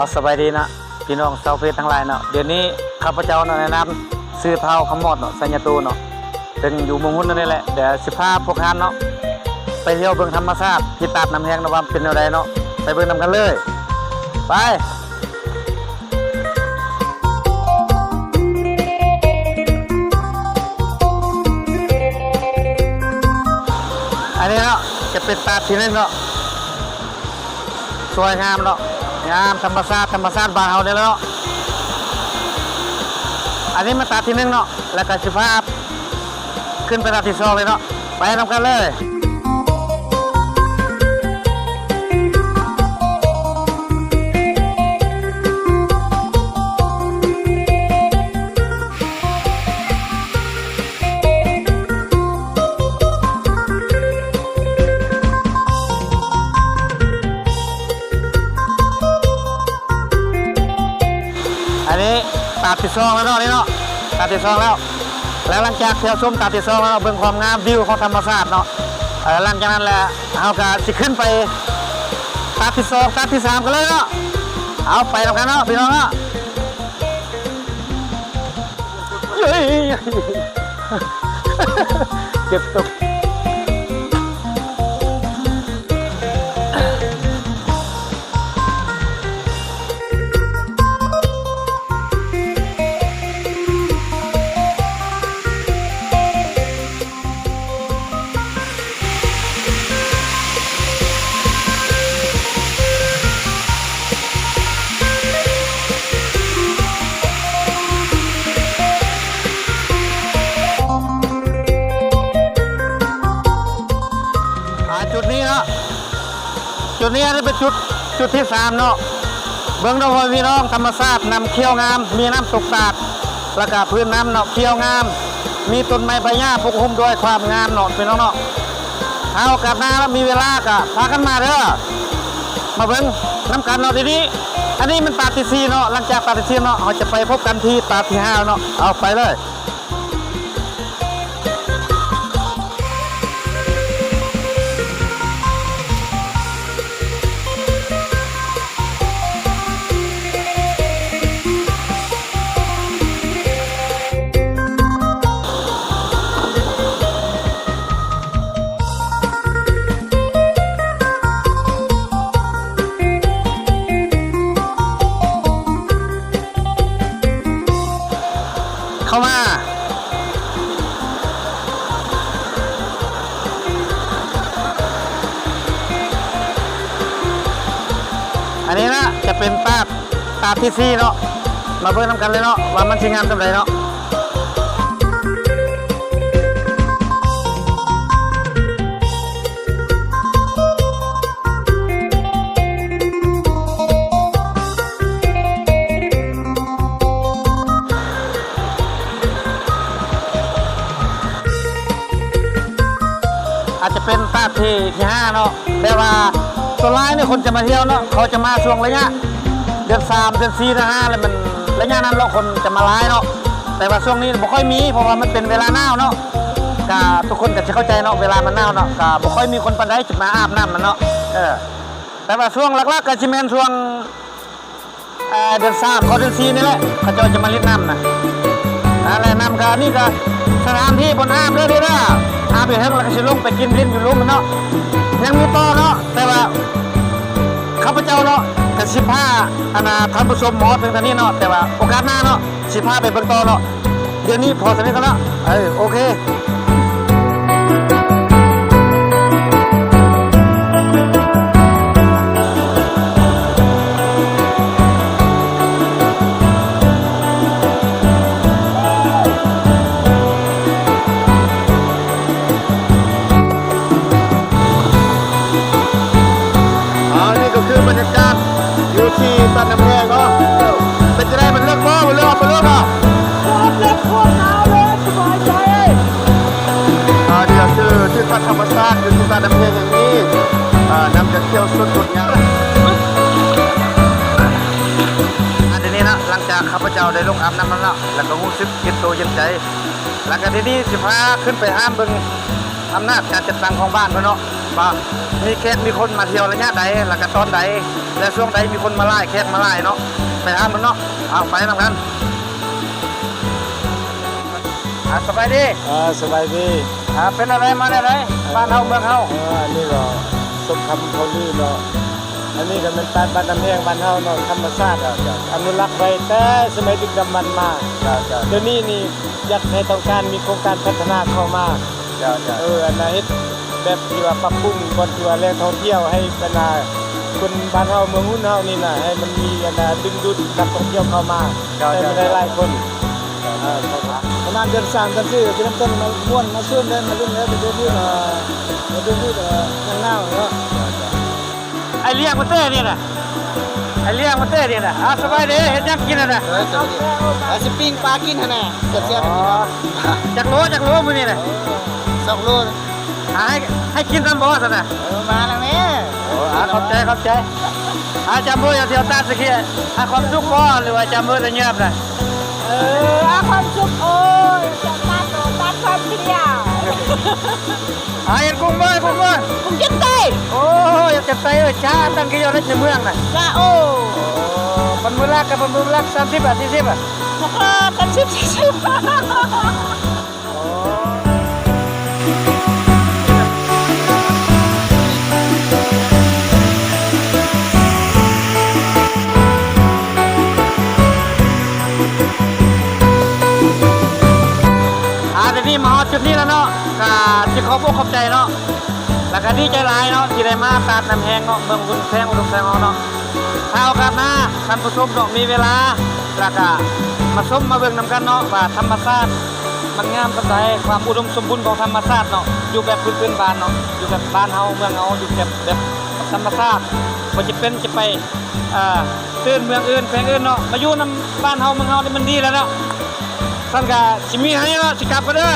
เอาสบายดีนะพี่น้องชาวเพชรทั้งหลายเนาะเดี๋ยวนี้ข้าพเจ้าเนาะแนะนำซื้อเท้าขมอดเนาะสัญญาตูเนาะเป็นอยู่เมืองหุ้นนี่แหละเดี๋ยวสิพาพวกท่านเนาะไปเที่ยวเบิ่งธรรมชาติที่ตาดน้ำแห้งนะว่าเป็นอะไรเนาะไปเบิ่งนำกันเลยไปอันนี้เนาะจะเป็นตาดที่นึงเนาะสวยงามเนาะงามธรรมชาติบ้านเฮาเนี่ยเนาะอันนี้มาตาที่นึงเนาะแล้วก็สิพาขึ้นไปตาที่สองเลยเนาะไปนำกันเลยอันนี้ตาที่สองแล้วเนาะนี่เนาะตาที่สองแล้วหลังจากเที่ยวชมตาที่สองแล้วเบิ่งความงามวิวของธรรมชาติเนาะหลังจากนั้นแหละเอาก็สิขึ้นไปตาที่สองตาที่สามกันเลยเนาะเอาไปแล้วกันเนาะพี่น้องเนาะเก็บตกจุดนี้เนาะจุดนี้เป็นจุดที่3เนาะเบื้องต้นพี่น้องธรรมชาตินำเขี้ยวงามมีน้ำตกตาดแล้วก็พื้นน้ำเนาะเขี้ยวงามมีต้นไม้ใบหญ้าปกคลุมด้วยความงามเนาะพี่น้องเนาะเอากลับมาแล้วมีเวลากะพากันมาเด้อมาเบิ้งน้ำกันเนาะทีนี้อันนี้มันตาที่4เนาะหลังจากตาที่4เนาะเราจะไปพบกันที่ตาที่5เนาะเอาไปเลยเข้ามาอันนี้นะจะเป็นตาที่4เนาะมาเบิ่งนำกันเลยเนาะว่ามันสวยงามจังไดเนาะอาจจะเป็นตาที่5เนาะแต่ว่าส่วนร้ายเนี่ยคนจะมาเที่ยวเนาะเขาจะมาช่วงระยะเดือน3เดือน4เดือน5แล้วมันระยะนั้นเราคนจะมาร้ายเนาะแต่ว่าช่วงนี้บ่ค่อยมีเพราะว่ามันเป็นเวลาหนาวเนาะก็ทุกคนก็จะเข้าใจเนาะเวลามันหนาวเนาะก็บ่ค่อยมีคนปานใดจะมาอาบน้ำมันเนาะแต่ว่าช่วงหลักๆก็สิแม่นช่วงเดือน3กับเดือน4นี่แหละเขาจะมาเล่นน้ำนะอะไรน้ำก็นี่ก็สถานที่บนอาบเลยเด้ออาบไปเฮงแล้วก็สิลงไปกินลิ้นอยู่ลุมเนาะยังมีต่อเนาะแต่ว่าข้าพเจ้าเนาะกับ15ท่านผู้ชมหมอถึงตอนนี้เนาะแต่ว่าโอกาสหน้าเนาะ15ไปเบิ่งต่อเนาะเดี๋ยวนี้พอสนิทกันแล้วโอเคบรรยากาศอยู่ที่ตาดน้ำแห้งเนาะเป็นจะได้มันเลือกบ่มันเลือกอ่ะเลือกพวกหนาวเลยสบายใจเดี๋ยวชื่อพัดธรรมชาติอยู่ที่ตาดน้ำแห้งอย่างนี้นำจากเที่ยวสุดๆงานอันนี้นะหลังจากข้าพเจ้าได้ลงอาบน้ำแล้วก็รู้สึกเย็นตัวเย็นใจ แล้วก็ที่นี่สิพาขึ้นไปห้ามเบิ่ง อำนาจการจัดตั้งของบ้านเพิ่นเนาะว่ามีแขกมีคนมาเที่ยวระยะใดแล้วก็ตอนใดและช่วงใดมีคนมาไล่แขกมาไล่เนาะไปอ่านมันเนาะเอาไปนำกันสบายดี สบายดี เป็นอะไรมาได้ไรบ้านเฮาเมืองเฮา อันนี้ก็สมคำเขาลือเนาะอันนี้ก็เป็นบ้านน้ำแห้งบ้านเฮาเนาะธรรมชาติอนุรักษ์ไว้แต่สมัยดึกดำบรรพ์มาเดี๋ยวนี้นี่อยากให้ต้องการมีโครงการพัฒนาเข้ามาอันนั้นเฮ็ดแบบที่ว่าปรับปรุงบนที่ว่าแหล่งท่องเที่ยวให้เป็นคนบ้านเฮาเมืองหุ้นเฮานี่น่ะให้มันมีอันดึงดูดนักท่องเที่ยวเข้ามาให้มันได้หลายคนประมาณเดือน3เดือน4จะเริ่มต้นมาม่วนมาซื่นเดินมารุ่นแล้วไปเดือนนี้ยังหนาวเนาะ ไอเลี้ยงมาเต้นี่น่ะไอเลี้ยงมาเต้นี่น่ะสบายดีเฮ็ดยังกินน่ะ สปริงปลากินแน่เสียบ จักโลมื้อนี้น่ะ 2 โล ให้กินกันบ่ซั่นน่ะ มาแล้วแม่ ขอบใจจำมืออย่าเที่ยวตาสักทีความสุขบ่หรือว่าจำมือจะเงียบน่ะ ความสุขโอ้ยจะตัดความเที่ยว เห็นกุ้งบ่ ผมจะเตะ โอ้อยากจะไปช้าตั้งกี่อยู่ในเมืองน่ะ ละโอ้ มันมื้อละกับมันมื้อละ30 บาท40 บาท พวกเรากันสิบ เดี๋ยวนี้มาฮอดจุดนี้แล้วเนาะก็สิขอบอกขอบใจเนาะแล้วก็ดีใจหลายเนาะที่ได้มาตาดน้ำแห้งเนาะเมืองบุญแพงอุดมแสงเนาะถ้าโอกาสหน้าท่านผู้ชมเนาะมีเวลาแล้วก็มาชมมาเบิ่งนำกันเนาะว่าธรรมชาติมันงามปานใดความอุดมสมบูรณ์ของธรรมชาติเนาะอยู่แบบพื้นบ้านเนาะอยู่แบบบ้านเฮาเมืองเฮาอยู่แบบธรรมชาติบ่จะเป็นจะไปตื่นเมืองอื่นแพงอื่นเนาะมาอยู่นำบ้านเฮาเมืองเฮานี่มันดีแล้วเนาะท่านก็สิมีให้เนาะสิกลับก็เด้อ